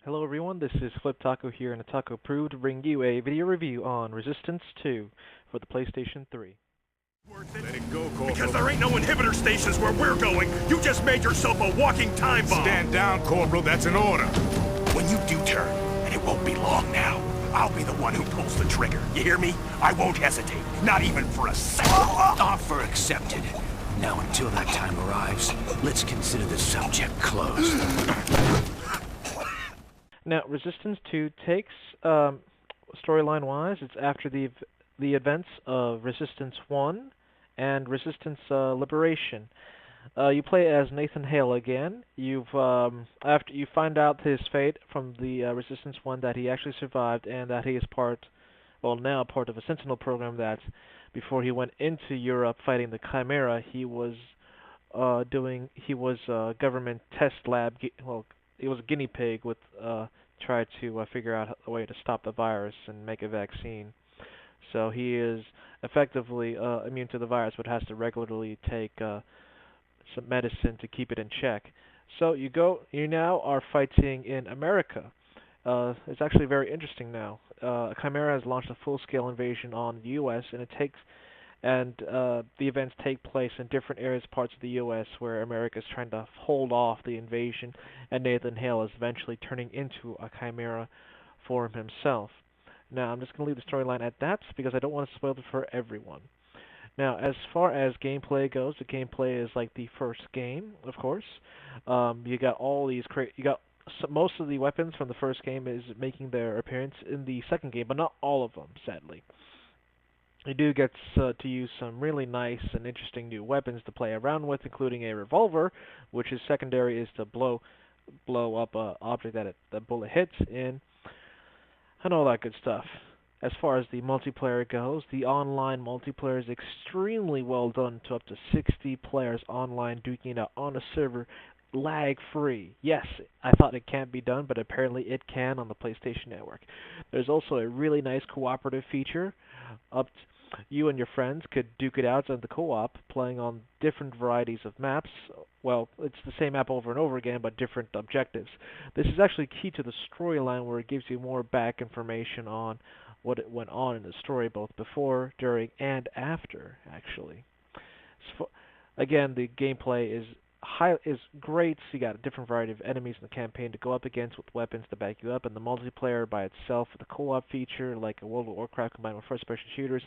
Hello everyone, this is Otaku here in Otaku Approved to bring you a video review on Resistance 2 for the PlayStation 3. Let it go, Corporal. Because there ain't no inhibitor stations where we're going. You just made yourself a walking time bomb. Stand down, Corporal. That's an order. When you do turn, and it won't be long now, I'll be the one who pulls the trigger. You hear me? I won't hesitate. Not even for a second. Offer accepted. Now, until that time arrives, let's consider the subject closed. Now, Resistance 2 takes, storyline-wise, it's after the events of Resistance 1 and Resistance Liberation. You play as Nathan Hale again. After you find out his fate from the Resistance 1, that he actually survived and that he is now part of a Sentinel program that, before he went into Europe fighting the Chimera, he was a government test lab. He was a guinea pig with tried to figure out a way to stop the virus and make a vaccine. So he is effectively immune to the virus, but has to regularly take some medicine to keep it in check. So you now are fighting in America. It's actually very interesting now. Chimera has launched a full-scale invasion on the U.S. and the events take place in different areas, parts of the U.S., where America is trying to hold off the invasion, and Nathan Hale is eventually turning into a Chimera for himself. Now, I'm just going to leave the storyline at that, because I don't want to spoil it for everyone. Now, as far as gameplay goes, the gameplay is like the first game, of course. You got most of the weapons from the first game is making their appearance in the second game, but not all of them, sadly. You do get to use some really nice and interesting new weapons to play around with, including a revolver, which is secondary is to blow up an object that the bullet hits in, and all that good stuff. As far as the multiplayer goes, the online multiplayer is extremely well done, to up to 60 players online duking it out on a server, lag-free. Yes, I thought it can't be done, but apparently it can on the PlayStation Network. There's also a really nice cooperative feature. You and your friends could duke it out on the co-op, playing on different varieties of maps. Well, it's the same map over and over again, but different objectives. This is actually key to the storyline, where it gives you more back information on what went on in the story, both before, during, and after, actually. So, again, the gameplay is great. So you got a different variety of enemies in the campaign to go up against with weapons to back you up, and the multiplayer by itself, the co-op feature, like a World of Warcraft combined with first-person shooters,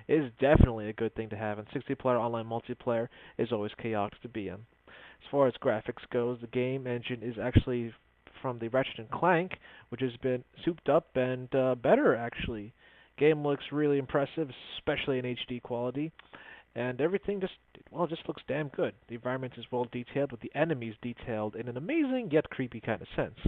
is definitely a good thing to have, and 60-player online multiplayer is always chaotic to be in. As far as graphics goes, the game engine is actually from the Ratchet & Clank, which has been souped up and better, actually. Game looks really impressive, especially in HD quality. And everything just looks damn good. The environment is well detailed, with the enemies detailed in an amazing yet creepy kind of sense.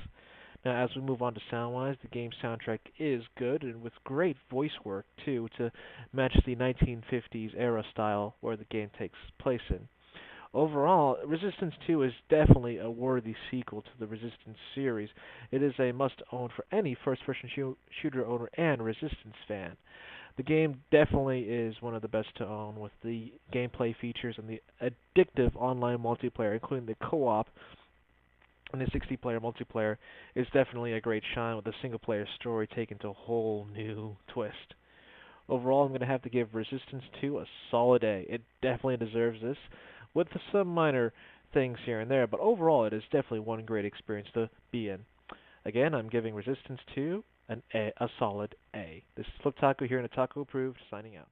Now, as we move on to sound-wise, the game's soundtrack is good, and with great voice work, too, to match the 1950s era style where the game takes place in. Overall, Resistance 2 is definitely a worthy sequel to the Resistance series. It is a must-own for any first-person shooter owner and Resistance fan. The game definitely is one of the best to own, with the gameplay features and the addictive online multiplayer, including the co-op and the 60-player multiplayer, is definitely a great shine, with the single-player story taken to a whole new twist. Overall, I'm going to have to give Resistance 2 a solid A. It definitely deserves this, with some minor things here and there, but overall it is definitely one great experience to be in. Again, I'm giving Resistance 2 a solid A. This is Otaku here in Otaku Approved, signing out.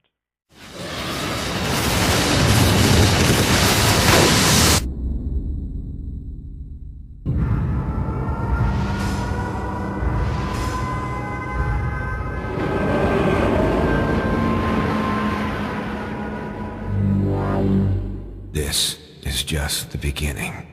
This is just the beginning.